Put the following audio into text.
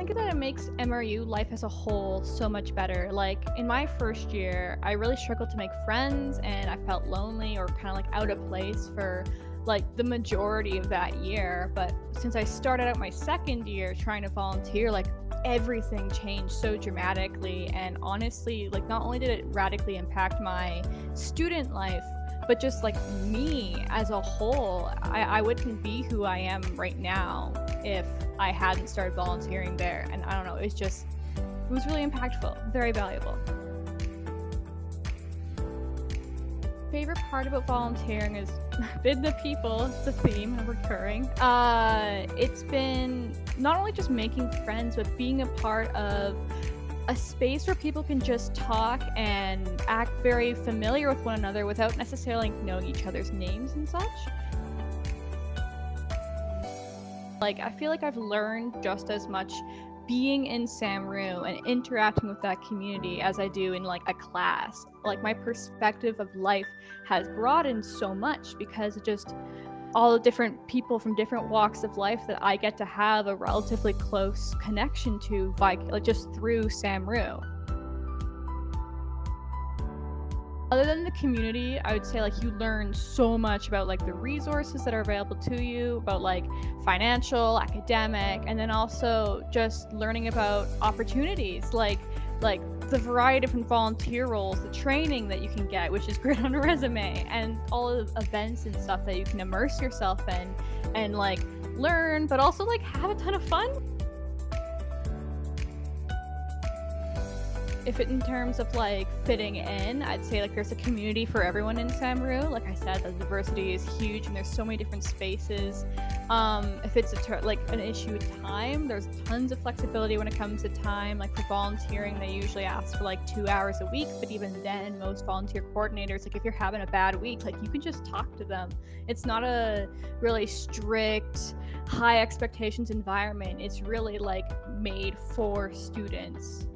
think that it makes MRU life as a whole so much better. Like in my first year, I really struggled to make friends and I felt lonely or kind of like out of place for like the majority of that year. But since I started out my second year trying to volunteer, like everything changed so dramatically. And honestly, like not only did it radically impact my student life, but just like me as a whole, I wouldn't be who I am right now if I hadn't started volunteering there. And I don't know, it was really impactful, very valuable. Favorite part about volunteering is been the people. It's a theme and recurring. It's been not only just making friends, but being a part of a space where people can just talk and act very familiar with one another without necessarily knowing each other's names and such. Like, I feel like I've learned just as much being in SAMRU and interacting with that community as I do in like a class. Like, my perspective of life has broadened so much because of just all the different people from different walks of life that I get to have a relatively close connection to by like just through SAMRU. Other than the community, I would say like you learn so much about like the resources that are available to you, about like financial, academic, and then also just learning about opportunities like the variety of different volunteer roles, the training that you can get, which is great on a resume, and all of the events and stuff that you can immerse yourself in and like learn, but also like have a ton of fun. If it in terms of like fitting in, I'd say like there's a community for everyone in SAMRU. Like I said, the diversity is huge and there's so many different spaces. If it's like an issue with time, there's tons of flexibility when it comes to time. Like for volunteering, they usually ask for like 2 hours a week, but even then, most volunteer coordinators, like if you're having a bad week, like you can just talk to them. It's not a really strict, high expectations environment. It's really like made for students.